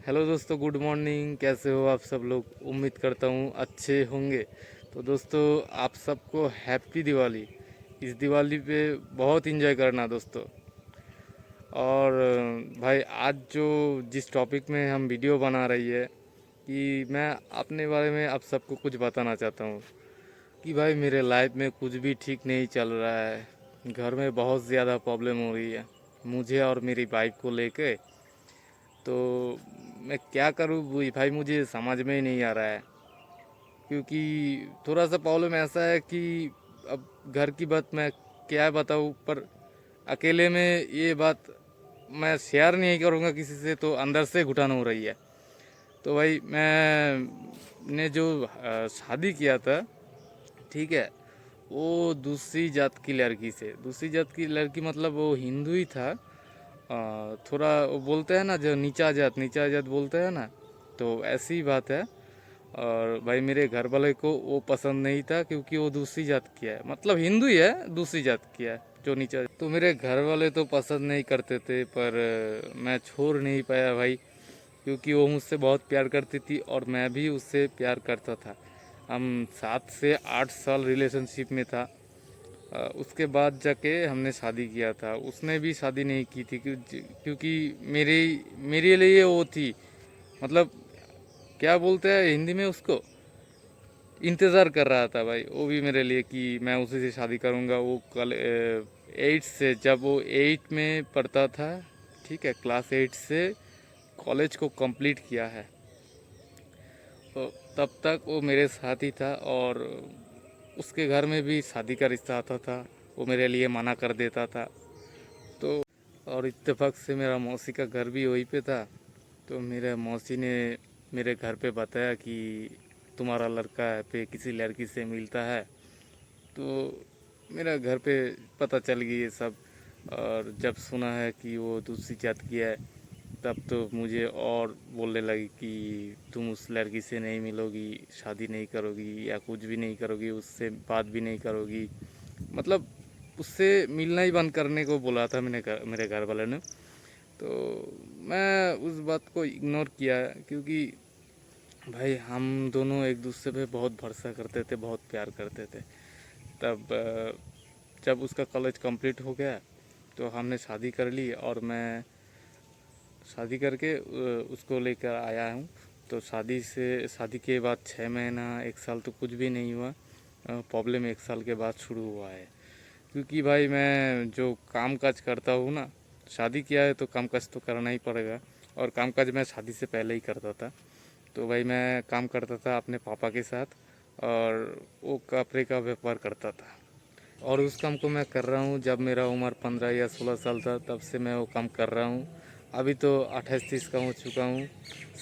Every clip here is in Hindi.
हेलो दोस्तों, गुड मॉर्निंग। कैसे हो आप सब लोग? उम्मीद करता हूँ अच्छे होंगे। तो दोस्तों, आप सबको हैप्पी दिवाली। इस दिवाली पे बहुत इंजॉय करना दोस्तों। और भाई, आज जो जिस टॉपिक में हम वीडियो बना रही है कि मैं अपने बारे में आप सबको कुछ बताना चाहता हूँ कि भाई मेरे लाइफ में कुछ भी ठीक नहीं चल रहा है। घर में बहुत ज़्यादा प्रॉब्लम हो रही है मुझे और मेरी वाइफ को लेके। तो मैं क्या करूँ भाई, मुझे समझ में ही नहीं आ रहा है। क्योंकि थोड़ा सा प्रॉब्लम ऐसा है कि अब घर की बात मैं क्या बताऊँ, पर अकेले में ये बात मैं शेयर नहीं करूँगा किसी से, तो अंदर से घुटन हो रही है। तो भाई मैंने जो शादी किया था, ठीक है, वो दूसरी जात की लड़की से। दूसरी जात की लड़की मतलब वो हिंदू ही था। थोड़ा वो बोलते हैं ना, जो नीचा जात बोलते हैं ना, तो ऐसी ही बात है। और भाई मेरे घर वाले को वो पसंद नहीं था, क्योंकि वो दूसरी जात की है, मतलब हिंदू ही है, दूसरी जात की है जो नीचा। तो मेरे घर वाले तो पसंद नहीं करते थे, पर मैं छोड़ नहीं पाया भाई, क्योंकि वो मुझसे बहुत प्यार करती थी और मैं भी उससे प्यार करता था। हम 7 से 8 साल रिलेशनशिप में था। उसके बाद जाके हमने शादी किया था। उसने भी शादी नहीं की थी, क्योंकि मेरे मेरे लिए वो थी, मतलब क्या बोलते हैं हिंदी में उसको, इंतज़ार कर रहा था भाई वो भी मेरे लिए कि मैं उसी से शादी करूँगा। वो कल 8 से, जब वो 8 में पढ़ता था, ठीक है, क्लास 8 से कॉलेज को कंप्लीट किया है, तो तब तक वो मेरे साथ ही था। और उसके घर में भी शादी का रिश्ता आता था, वो मेरे लिए मना कर देता था। तो और इत्तेफाक से मेरा मौसी का घर भी वहीं पे था। तो मेरे मौसी ने मेरे घर पे बताया कि तुम्हारा लड़का है पे किसी लड़की से मिलता है। तो मेरा घर पे पता चल गई ये सब। और जब सुना है कि वो दूसरी जात की है, तब तो मुझे और बोलने लगी कि तुम उस लड़की से नहीं मिलोगी, शादी नहीं करोगी या कुछ भी नहीं करोगी, उससे बात भी नहीं करोगी। मतलब उससे मिलना ही बंद करने को बोला था मेरे घर वाले ने। तो मैं उस बात को इग्नोर किया, क्योंकि भाई हम दोनों एक दूसरे पे बहुत भरोसा करते थे, बहुत प्यार करते थे। तब जब उसका कॉलेज कंप्लीट हो गया, तो हमने शादी कर ली और मैं शादी करके उसको लेकर आया हूँ। तो शादी के बाद 6 महीना 1 साल तो कुछ भी नहीं हुआ। प्रॉब्लम 1 साल के बाद शुरू हुआ है। क्योंकि भाई मैं जो काम काज करता हूँ ना, शादी किया है तो काम काज तो करना ही पड़ेगा। और काम काज मैं शादी से पहले ही करता था। तो भाई मैं काम करता था अपने पापा के साथ, और वो कपड़े का व्यापार करता था। और उस काम को मैं कर रहा हूँ जब मेरा उम्र 15 या 16 साल था, तब से मैं वो काम कर रहा हूँ। अभी तो 28-30 का हो चुका हूँ।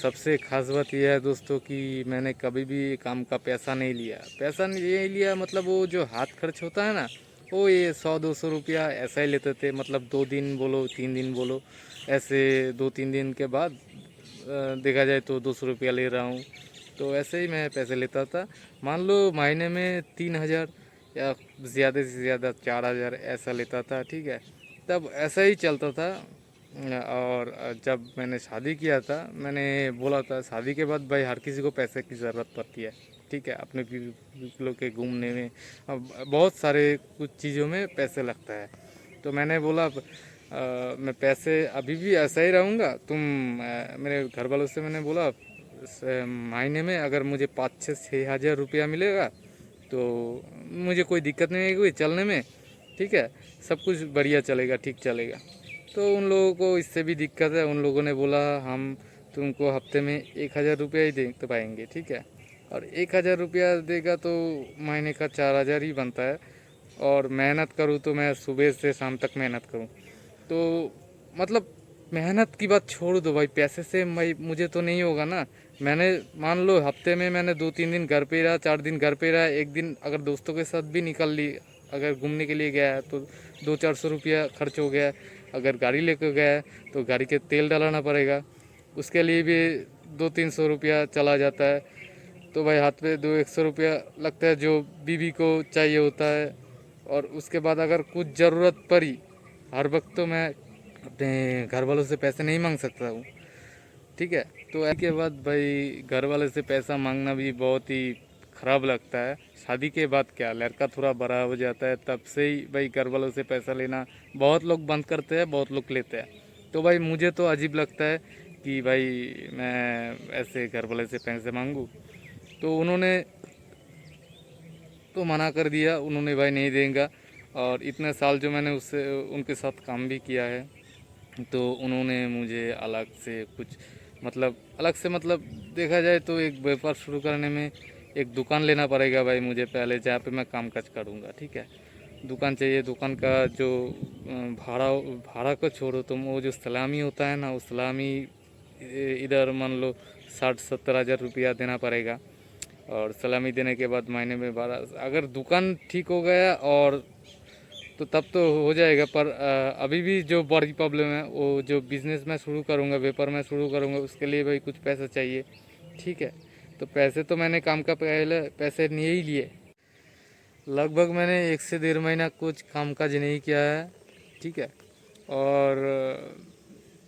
सबसे खास बात यह है दोस्तों कि मैंने कभी भी काम का पैसा नहीं लिया। पैसा नहीं लिया मतलब वो जो हाथ खर्च होता है ना, वो ये 100-200 रुपया ऐसा ही लेते थे। मतलब 2 दिन बोलो 3 दिन बोलो, ऐसे 2-3 दिन के बाद देखा जाए तो 200 रुपया ले रहा हूँ। तो ऐसे ही मैं पैसे लेता था। मान लो महीने में 3 हज़ार या ज़्यादा से ज़्यादा 4 हज़ार ऐसा लेता था, ठीक है। तब ऐसा ही चलता था। और जब मैंने शादी किया था, मैंने बोला था शादी के बाद भाई हर किसी को पैसे की ज़रूरत पड़ती है, ठीक है, अपने पीपलों के घूमने में। अब बहुत सारे कुछ चीज़ों में पैसे लगता है। तो मैंने बोला मैं पैसे अभी भी ऐसा ही रहूँगा। मेरे घर वालों से मैंने बोला महीने में अगर मुझे 5-6 हज़ार रुपया मिलेगा तो मुझे कोई दिक्कत नहीं आएगी चलने में, ठीक है, सब कुछ बढ़िया चलेगा, ठीक चलेगा। तो उन लोगों को इससे भी दिक्कत है। उन लोगों ने बोला हम तुमको हफ्ते में 1 हज़ार रुपया ही दे पाएंगे, ठीक है। और 1 हज़ार रुपया देगा तो महीने का 4 हज़ार ही बनता है। और मेहनत करूँ तो मैं सुबह से शाम तक मेहनत करूँ, तो मतलब मेहनत की बात छोड़ दो भाई, पैसे से भाई मुझे तो नहीं होगा ना। मैंने मान लो हफ्ते में मैंने 2-3 दिन घर पे रहा, 4 दिन घर पे रहा, एक दिन अगर दोस्तों के साथ भी निकल ली, अगर घूमने के लिए गया है तो 200-400 रुपया खर्च हो गया। अगर गाड़ी लेकर गया है तो गाड़ी के तेल डलाना पड़ेगा, उसके लिए भी 200-300 रुपया चला जाता है। तो भाई हाथ पे 200-100 रुपया लगता है जो बीवी को चाहिए होता है। और उसके बाद अगर कुछ ज़रूरत पड़ी, हर वक्त तो मैं अपने घर वालों से पैसे नहीं मांग सकता हूँ। ठीक है। तो इसके बाद भाई घर वाले से पैसा मांगना भी बहुत ही ख़राब लगता है। शादी के बाद क्या, लड़का थोड़ा बड़ा हो जाता है तब से ही भाई घर वालों से पैसा लेना बहुत लोग बंद करते हैं, बहुत लोग लेते हैं। तो भाई मुझे तो अजीब लगता है कि भाई मैं ऐसे घर वाले से पैसे मांगूँ। तो उन्होंने तो मना कर दिया, उन्होंने भाई नहीं देगा। और इतने साल जो मैंने उससे उनके साथ काम भी किया है, तो उन्होंने मुझे अलग से कुछ मतलब अलग से मतलब देखा जाए तो एक व्यापार शुरू करने में एक दुकान लेना पड़ेगा भाई मुझे पहले, जहाँ पे मैं काम काज करूँगा। ठीक है, दुकान चाहिए। दुकान का जो भाड़ा भाड़ा को छोड़ो तुम, वो जो सलामी होता है ना, वो सलामी इधर मान लो 60-70 हज़ार रुपया देना पड़ेगा। और सलामी देने के बाद महीने में 12, अगर दुकान ठीक हो गया और तो तब तो हो जाएगा। पर अभी भी जो बड़ी प्रॉब्लम है, वो जो बिज़नेस मैं शुरू करूँगा, व्यापार मैं शुरू करूँगा, उसके लिए भाई कुछ पैसा चाहिए। ठीक है, तो पैसे तो मैंने काम का पहले पैसे नहीं ही लिए। लगभग मैंने 1 से 1.5 महीना कुछ काम काज नहीं किया है। ठीक है, और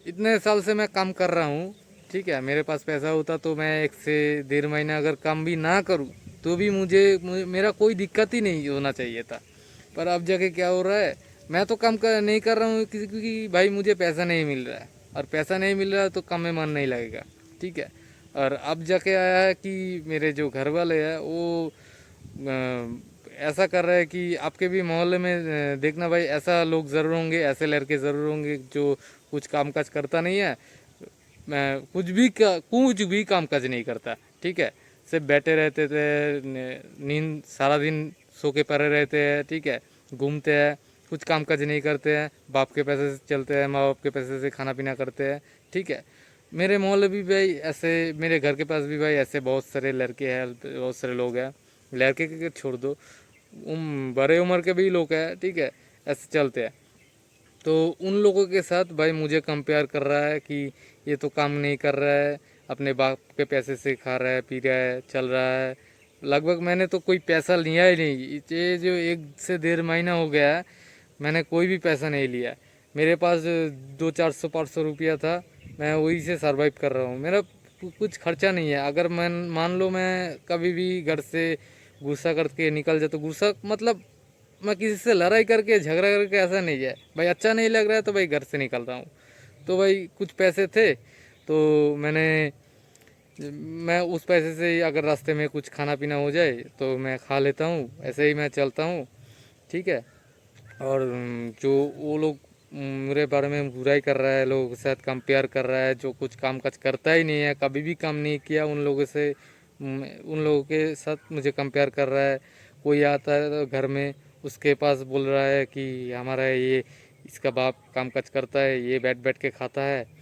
इतने साल से मैं काम कर रहा हूँ। ठीक है, मेरे पास पैसा होता तो मैं 1 से 1.5 महीना अगर काम भी ना करूँ तो भी मेरा कोई दिक्कत ही नहीं होना चाहिए था। पर अब जाके क्या हो रहा है, मैं तो काम कर नहीं कर रहा हूँ क्योंकि भाई मुझे पैसा नहीं मिल रहा है, और पैसा नहीं मिल रहा है तो काम में मन नहीं लगेगा। ठीक है, और अब जाके आया है कि मेरे जो घर वाले हैं वो ऐसा कर रहा है कि आपके भी मोहल्ले में देखना भाई, ऐसा लोग ज़रूर होंगे, ऐसे लड़के ज़रूर होंगे जो कुछ काम काज करता नहीं है। मैं कुछ भी काम काज नहीं करता। ठीक है, सिर्फ बैठे रहते थे, नींद सारा दिन सो के पड़े रहते हैं। ठीक है, घूमते हैं, कुछ काम काज नहीं करते हैं, बाप के पैसे से चलते हैं, माँ बाप के पैसे से खाना पीना करते हैं। ठीक है, मेरे मोहल्ले भी भाई ऐसे, मेरे घर के पास भी भाई ऐसे बहुत सारे लड़के हैं, बहुत सारे लोग हैं। लड़के के छोड़ दो, बड़े उम्र के भी लोग हैं। ठीक है, ऐसे चलते हैं। तो उन लोगों के साथ भाई मुझे कंपेयर कर रहा है कि ये तो काम नहीं कर रहा है, अपने बाप के पैसे से खा रहा है, पी रहा है, चल रहा है। लगभग मैंने तो कोई पैसा लिया ही नहीं। ये जो 1 से 1.5 महीना हो गया है, मैंने कोई भी पैसा नहीं लिया। मेरे पास 200-400-500 रुपया था, मैं वही से सरवाइव कर रहा हूँ। मेरा कुछ खर्चा नहीं है। अगर मैं मान लो मैं कभी भी घर से गुस्सा करके निकल जाता, गुस्सा मतलब मैं किसी से लड़ाई करके झगड़ा करके, ऐसा नहीं है भाई, अच्छा नहीं लग रहा है तो भाई घर से निकल रहा हूँ। तो भाई कुछ पैसे थे तो मैं उस पैसे से ही अगर रास्ते में कुछ खाना पीना हो जाए तो मैं खा लेता हूँ, ऐसे ही मैं चलता हूँ। ठीक है, और जो वो लोग मेरे बारे में बुराई कर रहा है, लोगों के साथ कंपेयर कर रहा है, जो कुछ काम काज करता ही नहीं है, कभी भी काम नहीं किया, उन लोगों से उन लोगों के साथ मुझे कंपेयर कर रहा है। कोई आता है तो घर में, उसके पास बोल रहा है कि हमारा ये इसका बाप काम काज करता है, ये बैठ बैठ के खाता है।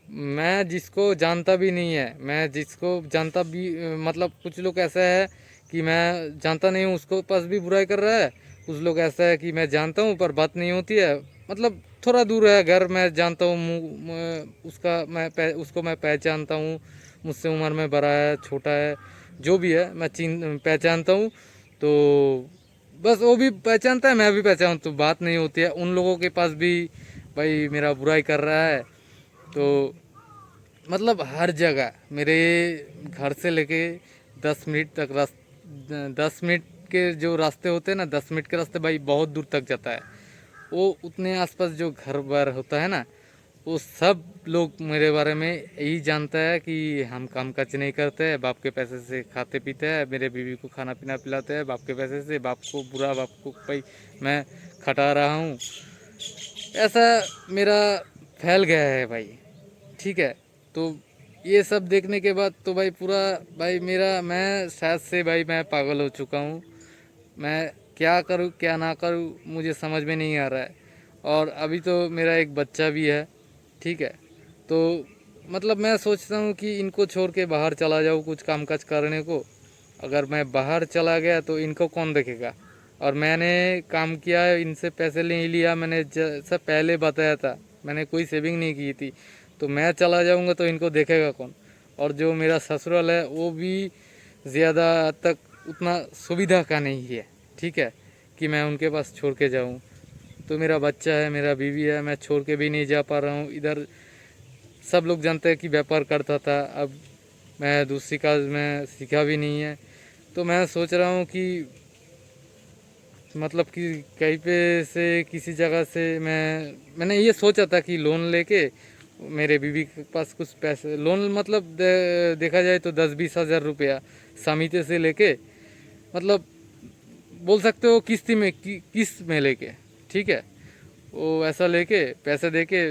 मैं जिसको जानता भी नहीं है, मैं जिसको जानता भी मतलब कुछ लोग ऐसा है कि मैं जानता नहीं हूँ, उसको पास भी बुराई कर रहा है। कुछ लोग ऐसा है कि मैं जानता हूँ पर बात नहीं होती है, मतलब थोड़ा दूर है घर, मैं जानता हूँ उसको मैं पहचानता हूँ, मुझसे उम्र में बड़ा है, छोटा है, जो भी है मैं पहचानता हूँ। तो बस वो भी पहचानता है, मैं भी पहचानता, तो बात नहीं होती है। उन लोगों के पास भी भाई मेरा बुराई कर रहा है। तो मतलब हर जगह मेरे घर से लेके 10 मिनट तक 10 मिनट के जो रास्ते होते हैं ना, 10 मिनट के रास्ते भाई बहुत दूर तक जाता है। वो उतने आसपास जो घर बार होता है ना, वो सब लोग मेरे बारे में यही जानता है कि हम काम काज नहीं करते हैं, बाप के पैसे से खाते पीते हैं, मेरे बीवी को खाना पीना पिलाते हैं बाप के पैसे से, बाप को भाई मैं खटा रहा हूँ। ऐसा मेरा फैल गया है भाई। ठीक है, तो ये सब देखने के बाद तो भाई पूरा भाई मेरा, मैं शायद से भाई मैं पागल हो चुका हूँ। मैं क्या करूँ क्या ना करूँ मुझे समझ में नहीं आ रहा है। और अभी तो मेरा एक बच्चा भी है। ठीक है, तो मतलब मैं सोचता हूँ कि इनको छोड़ के बाहर चला जाऊँ कुछ काम काज करने को। अगर मैं बाहर चला गया तो इनको कौन देखेगा। और मैंने काम किया, इनसे पैसे नहीं लिया, मैंने जैसा पहले बताया था, मैंने कोई सेविंग नहीं की थी। तो मैं चला जाऊंगा तो इनको देखेगा कौन। और जो मेरा ससुराल है वो भी ज़्यादा तक उतना सुविधा का नहीं है। ठीक है, कि मैं उनके पास छोड़ के जाऊं। तो मेरा बच्चा है, मेरा बीवी है, मैं छोड़ के भी नहीं जा पा रहा हूँ इधर। सब लोग जानते हैं कि व्यापार करता था। अब मैं दूसरी का मैं सीखा भी नहीं है, तो मैं सोच रहा हूँ कि मतलब कि कहीं पे से किसी जगह से मैंने ये सोचा था कि लोन लेके मेरे बीवी के पास कुछ पैसे, लोन मतलब देखा जाए तो 10-20 हज़ार रुपया समिति से लेके, मतलब बोल सकते हो किस्ती में किस्त में लेके, ठीक है, वो ऐसा लेके पैसे देके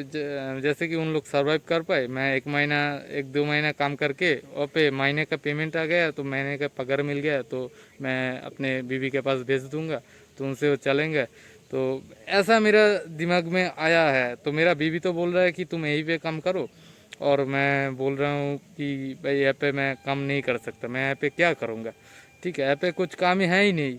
जैसे कि उन लोग सरवाइव कर पाए। मैं 1 महीना 1-2 महीना काम करके और पे महीने का पेमेंट आ गया तो महीने का पगार मिल गया तो मैं अपने बीवी के पास भेज दूंगा, तो उनसे वो चलेंगे। तो ऐसा मेरा दिमाग में आया है। तो मेरा बीवी तो बोल रहा है कि तुम यहीं पे काम करो, और मैं बोल रहा हूँ कि भाई यहाँ पे मैं काम नहीं कर सकता, मैं यहाँ पे क्या करूँगा, ठीक है। यहाँ पे कुछ काम ही है ही नहीं।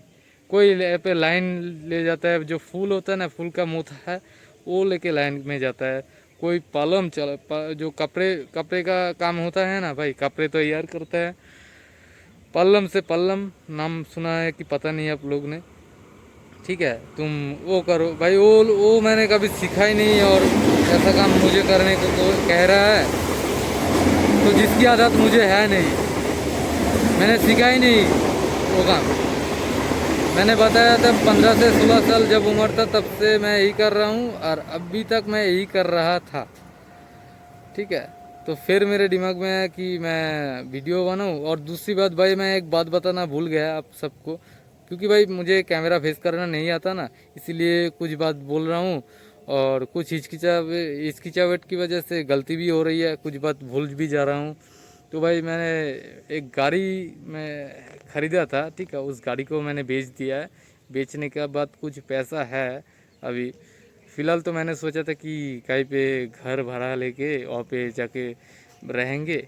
कोई पे लाइन ले जाता है, जो फूल होता है ना, फूल का मोथा है वो लेके लाइन में जाता है। कोई पलम जो कपड़े कपड़े का काम होता है ना भाई, कपड़े तो तैयार करता है। पल्लम से पल्लम नाम सुना है कि पता नहीं आप लोग ने, ठीक है। तुम वो करो भाई, वो मैंने कभी सीखा ही नहीं, और ऐसा काम मुझे करने को कह रहा है तो जिसकी आदत मुझे है नहीं, मैंने सीखा ही नहीं वो काम। मैंने बताया था 15 से 16 साल जब उम्र था तब से मैं यही कर रहा हूँ, और अभी तक मैं यही कर रहा था, ठीक है। तो फिर मेरे दिमाग में है कि मैं वीडियो बनाऊँ। और दूसरी बात भाई, मैं एक बात बताना भूल गया आप सबको, क्योंकि भाई मुझे कैमरा फेस करना नहीं आता ना, इसीलिए कुछ बात बोल रहा हूँ, और कुछ हिचकिचाहट की वजह से गलती भी हो रही है, कुछ बात भूल भी जा रहा हूँ। तो भाई मैंने एक गाड़ी में ख़रीदा था, ठीक है, उस गाड़ी को मैंने बेच दिया है। बेचने के बाद कुछ पैसा है अभी फ़िलहाल। तो मैंने सोचा था कि कहीं पे घर भाड़ा लेके वहाँ पे जाके रहेंगे,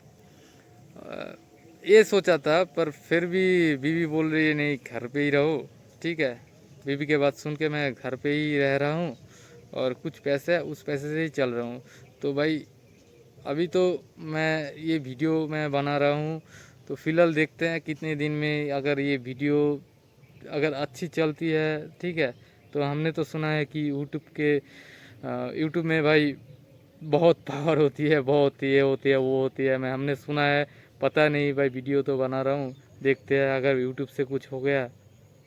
ये सोचा था। पर फिर भी बीवी बोल रही है नहीं, घर पे ही रहो, ठीक है। बीवी के बात सुन के मैं घर पे ही रह रहा हूँ, और कुछ पैसे उस पैसे से ही चल रहा हूँ। तो भाई अभी तो मैं ये वीडियो मैं बना रहा हूँ, तो फ़िलहाल देखते हैं कितने दिन में अगर ये वीडियो अगर अच्छी चलती है, ठीक है। तो हमने तो सुना है कि यूट्यूब में भाई बहुत पावर होती है, बहुत ये होती है वो होती है, मैं हमने सुना है। पता नहीं भाई, वीडियो तो बना रहा हूँ, देखते हैं अगर यूट्यूब से कुछ हो गया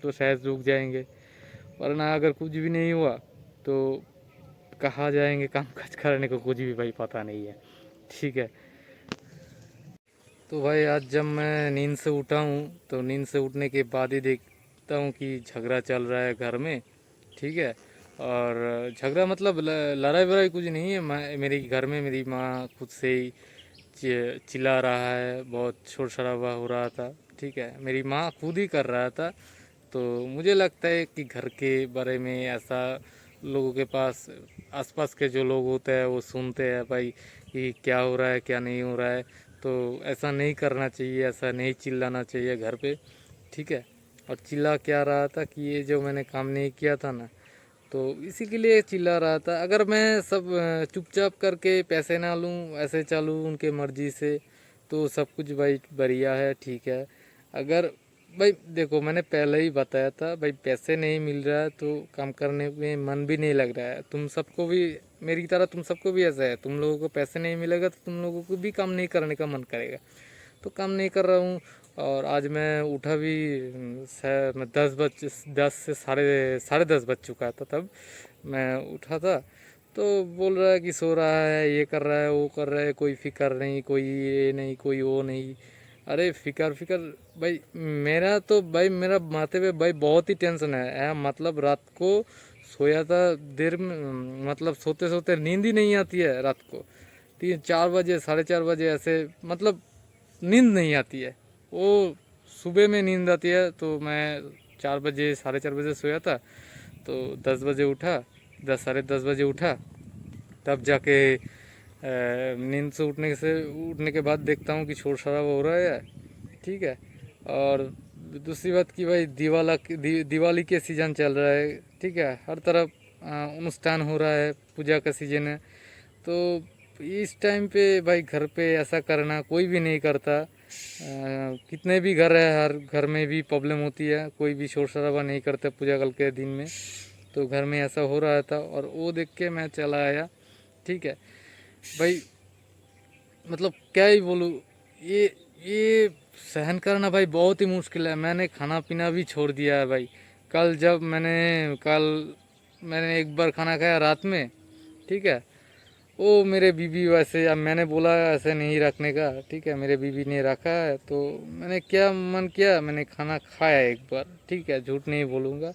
तो शायद रुक जाएंगे, वरना अगर कुछ भी नहीं हुआ तो कहाँ जाएंगे काम काज करने को, कुछ भी भाई पता नहीं है, ठीक है। तो भाई आज जब मैं नींद से उठा हूँ तो नींद से उठने के बाद ही देखता हूँ कि झगड़ा चल रहा है घर में, ठीक है। और झगड़ा मतलब लड़ाई वड़ाई कुछ नहीं है। मेरे घर में मेरी माँ खुद से ही चिल्ला रहा है, बहुत शोर शराबा हो रहा था, ठीक है, मेरी माँ खुद ही कर रहा था। तो मुझे लगता है कि घर के बारे में ऐसा लोगों के पास, आसपास के जो लोग होते हैं वो सुनते हैं भाई कि क्या हो रहा है क्या नहीं हो रहा है, तो ऐसा नहीं करना चाहिए, ऐसा नहीं चिल्लाना चाहिए घर पे, ठीक है। और चिल्ला क्या रहा था कि ये जो मैंने काम नहीं किया था ना, तो इसी के लिए चिल्ला रहा था। अगर मैं सब चुपचाप करके पैसे ना लूँ, ऐसे चलूँ उनके मर्जी से, तो सब कुछ भाई बढ़िया है, ठीक है। अगर भाई देखो, मैंने पहले ही बताया था भाई, पैसे नहीं मिल रहा है तो काम करने में मन भी नहीं लग रहा है। तुम सबको भी मेरी तरह तुम सबको भी ऐसा है, तुम लोगों को पैसे नहीं मिलेगा तो तुम लोगों को भी काम नहीं करने का मन करेगा। तो काम नहीं कर रहा हूँ। और आज मैं उठा भी मैं 10 से साढ़े 10 बज चुका था तब मैं उठा था। तो बोल रहा है कि सो रहा है, ये कर रहा है वो कर रहा है, कोई फिक्र नहीं, कोई ये नहीं, कोई वो नहीं। अरे फिक्र फिक्र भाई, मेरा तो भाई मेरा माथे पे भाई बहुत ही टेंशन है। मतलब रात को सोया था देर में, मतलब सोते सोते नींद ही नहीं आती है रात को, 3-4 बजे, साढ़े 4 बजे ऐसे, मतलब नींद नहीं आती है। वो सुबह में नींद आती है। तो मैं 4 बजे, साढ़े 4 बजे सोया था, तो 10 बजे उठा, 10, साढ़े 10 बजे उठा, तब जाके नींद से उठने के बाद देखता हूँ कि शोर शराबा हो रहा है, ठीक है। और दूसरी बात कि भाई दिवाली के सीज़न चल रहा है, ठीक है, हर तरफ अनुष्ठान हो रहा है, पूजा का सीजन है। तो इस टाइम पे भाई घर पे ऐसा करना कोई भी नहीं करता। कितने भी घर है, हर घर में भी प्रॉब्लम होती है, कोई भी शोर शराबा नहीं करता पूजा कल के दिन में। तो घर में ऐसा हो रहा था और वो देख के मैं चला आया, ठीक है भाई। मतलब क्या ही बोलूँ, ये सहन करना भाई बहुत ही मुश्किल है। मैंने खाना पीना भी छोड़ दिया है भाई। कल मैंने एक बार खाना खाया रात में, ठीक है। वो मेरे बीवी वैसे, अब मैंने बोला ऐसे नहीं रखने का, ठीक है, मेरे बीवी ने रखा है तो मैंने क्या मन किया, मैंने खाना खाया एक बार, ठीक है, झूठ नहीं बोलूँगा।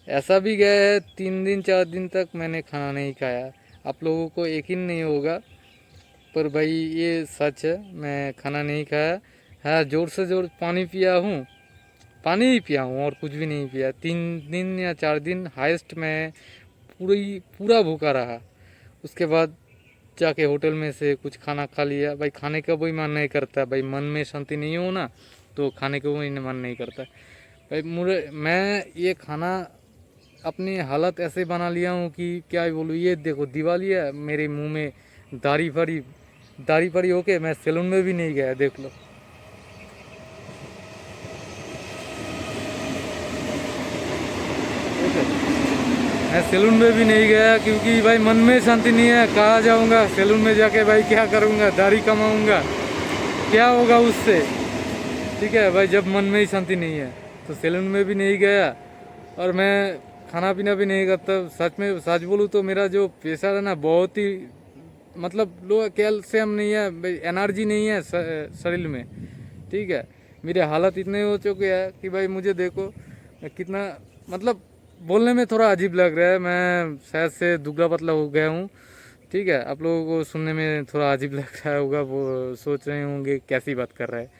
ऐसा भी गया है 3 दिन 4 दिन तक मैंने खाना नहीं खाया। आप लोगों को यकीन नहीं होगा, पर भाई ये सच है, मैं खाना नहीं खाया। हाँ, ज़ोर से ज़ोर पानी पिया हूँ, पानी ही पिया हूँ और कुछ भी नहीं पिया। 3 दिन या 4 दिन हाईएस्ट मैं पूरा भूखा रहा। उसके बाद जाके होटल में से कुछ खाना खा लिया। भाई खाने का कोई मन नहीं करता, भाई मन में शांति नहीं हो ना, तो खाने का कोई मन नहीं करता। भाई मुझे मैं ये खाना अपनी हालत ऐसे बना लिया हूँ कि क्या ही बोलूँ। ये देखो दिवाली है, मेरे मुंह में दाढ़ी पड़ी होके मैं सैलून में भी नहीं गया, देख लो। ठीक है, मैं सैलून में भी नहीं गया क्योंकि भाई मन में शांति नहीं है। कहाँ जाऊँगा सैलून में जाके, भाई क्या करूँगा, दाढ़ी कमाऊँगा, क्या होगा उससे। ठीक है भाई, जब मन में ही शांति नहीं है तो सैलून में भी नहीं गया। और मैं खाना पीना भी नहीं करता। सच बोलूँ तो मेरा जो प्रेशर है ना, बहुत ही मतलब लो, कैल्शियम नहीं है भाई, एनर्जी नहीं है शरीर में, ठीक है। मेरे हालत इतने हो चुके हैं कि भाई मुझे देखो, मैं कितना मतलब बोलने में थोड़ा अजीब लग रहा है। मैं शायद से दुबला पतला हो गया हूँ, ठीक है। आप लोगों को सुनने में थोड़ा अजीब लग रहा होगा, वो सोच रहे होंगे कैसी बात कर रहा है।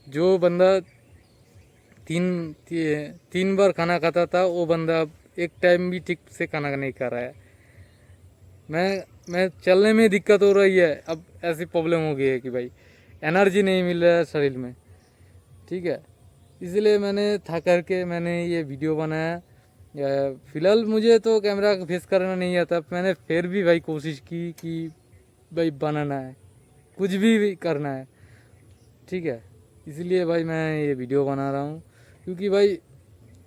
जो बंदा तीन तीन बार खाना खाता था, वो बंदा अब एक टाइम भी ठीक से खाना नहीं खा रहा है। मैं चलने में दिक्कत हो रही है, अब ऐसी प्रॉब्लम हो गई है कि भाई एनर्जी नहीं मिल रहा है शरीर में, ठीक है। इसलिए मैंने था करके मैंने ये वीडियो बनाया। फिलहाल मुझे तो कैमरा फेस करना नहीं आता, मैंने फिर भी भाई कोशिश की कि भाई बनाना है, कुछ भी करना है, ठीक है। इसलिए भाई मैं ये वीडियो बना रहा हूँ। क्योंकि भाई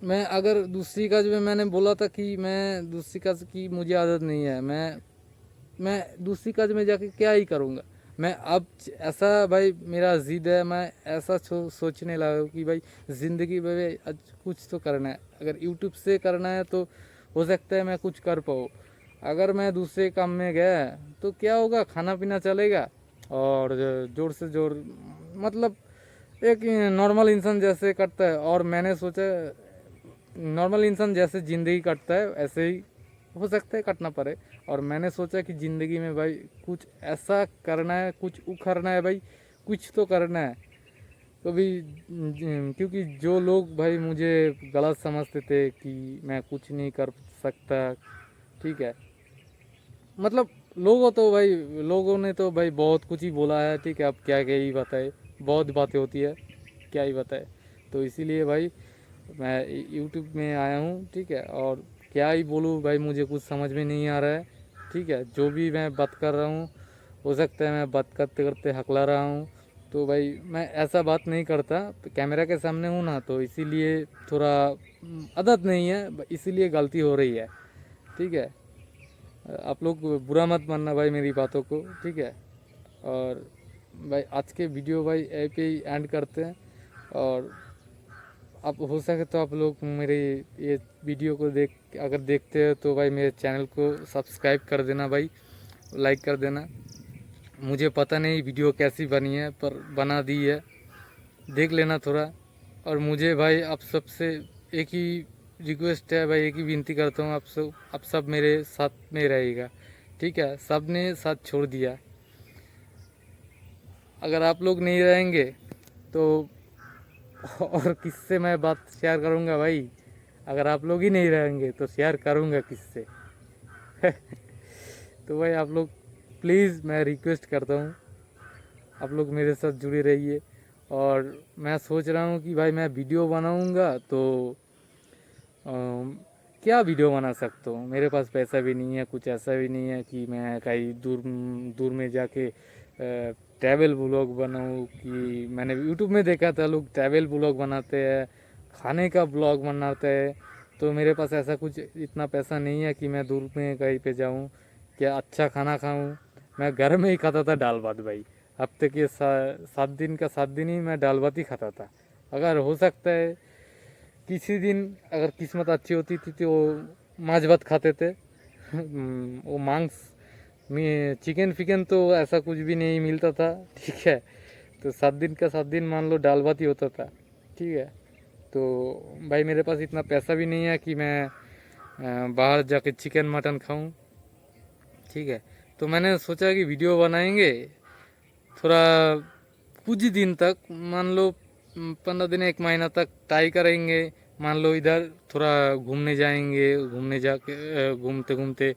मैं अगर दूसरी काज में, मैंने बोला था कि मैं दूसरी काज की मुझे आदत नहीं है, मैं दूसरी काज में जाके क्या ही करूँगा। मैं अब ऐसा भाई मेरा जिद है, मैं ऐसा सोचने लगा हूँ कि भाई ज़िंदगी में भाई आज कुछ तो करना है। अगर यूट्यूब से करना है तो हो सकता है मैं कुछ कर पाऊँ। अगर मैं दूसरे काम में गया तो क्या होगा, खाना पीना चलेगा और ज़ोर से ज़ोर मतलब एक नॉर्मल इंसान जैसे करता है। और मैंने सोचा नॉर्मल इंसान जैसे ज़िंदगी काटता है ऐसे ही हो सकता है कटना पड़े। और मैंने सोचा कि ज़िंदगी में भाई कुछ ऐसा करना है, कुछ उखड़ना है भाई, कुछ तो करना है। तो भी क्योंकि जो लोग भाई मुझे गलत समझते थे कि मैं कुछ नहीं कर सकता, ठीक है, मतलब लोगों ने तो भाई बहुत कुछ ही बोला है, ठीक है। अब क्या क्या ही बताए, बहुत बातें होती है, क्या ही बताए। तो इसीलिए भाई मैं यूट्यूब में आया हूँ, ठीक है। और क्या ही बोलूँ भाई, मुझे कुछ समझ में नहीं आ रहा है, ठीक है। जो भी मैं बात कर रहा हूँ, हो सकता है मैं बात करते करते हकला रहा हूँ। तो भाई मैं ऐसा बात नहीं करता, कैमरा के सामने हूँ ना, तो इसीलिए थोड़ा आदत नहीं है, इसीलिए गलती हो रही है, ठीक है। आप लोग बुरा मत मानना भाई मेरी बातों को, ठीक है। और भाई आज के वीडियो भाई यहीं पे ही एंड करते हैं। और आप हो सके तो आप लोग मेरे ये वीडियो को अगर देखते हो तो भाई मेरे चैनल को सब्सक्राइब कर देना भाई, लाइक कर देना। मुझे पता नहीं वीडियो कैसी बनी है, पर बना दी है, देख लेना थोड़ा। और मुझे भाई आप सबसे एक ही रिक्वेस्ट है भाई, एक ही विनती करता हूँ, आप सब मेरे साथ में रहेगा, ठीक है। सब ने साथ छोड़ दिया, अगर आप लोग नहीं रहेंगे तो और किससे मैं बात शेयर करूँगा भाई। अगर आप लोग ही नहीं रहेंगे तो शेयर करूँगा किससे। तो भाई आप लोग प्लीज़, मैं रिक्वेस्ट करता हूँ, आप लोग मेरे साथ जुड़े रहिए। और मैं सोच रहा हूँ कि भाई मैं वीडियो बनाऊँगा तो क्या वीडियो बना सकता हूँ। मेरे पास पैसा भी नहीं है, कुछ ऐसा भी नहीं है कि मैं कहीं दूर दूर में जाके ट्रैवल ब्लॉग बनाऊँ। कि मैंने यूट्यूब में देखा था लोग ट्रैवल ब्लॉग बनाते हैं, खाने का ब्लॉग बनाते हैं। तो मेरे पास ऐसा कुछ इतना पैसा नहीं है कि मैं दूर में कहीं पे जाऊँ, क्या अच्छा खाना खाऊँ। मैं घर में ही खाता था दाल भात भाई, हफ्ते के 7 दिन का 7 दिन ही मैं दाल भात ही खाता था। अगर हो सकता है किसी दिन अगर किस्मत अच्छी होती थी तो वो मांस भात खाते थे। वो मांस में चिकन फिकन तो ऐसा कुछ भी नहीं मिलता था, ठीक है। तो 7 दिन का 7 दिन मान लो दाल भात ही होता था, ठीक है। तो भाई मेरे पास इतना पैसा भी नहीं है कि मैं बाहर जाके चिकन मटन खाऊं, ठीक है। तो मैंने सोचा कि वीडियो बनाएंगे थोड़ा कुछ ही दिन तक, मान लो 15 दिन 1 महीना तक ट्राई करेंगे। मान लो इधर थोड़ा घूमने जाएंगे, घूमने जाके घूमते घूमते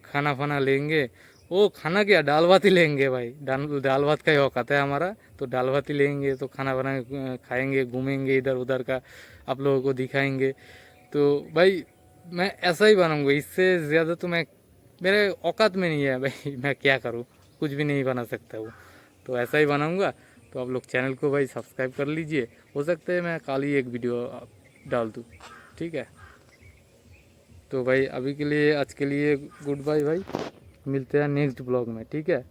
खाना फाना लेंगे। वो खाना क्या, दाल भात ही लेंगे भाई, दाल दाल भात का ही औकात है हमारा। तो दाल भात ही लेंगे, तो खाना बना खाएंगे, घूमेंगे इधर उधर का, आप लोगों को दिखाएंगे। तो भाई मैं ऐसा ही बनाऊंगा, इससे ज़्यादा तो मैं मेरे औकात में नहीं है भाई। मैं क्या करूँ, कुछ भी नहीं बना सकता वो। तो ऐसा ही बनाऊंगा। तो आप लोग चैनल को भाई सब्सक्राइब कर लीजिए। हो सकता है मैं कल ही एक वीडियो डाल दूँ, ठीक है। तो भाई अभी के लिए, आज के लिए गुड बाय भाई, मिलते हैं नेक्स्ट ब्लॉग में, ठीक है।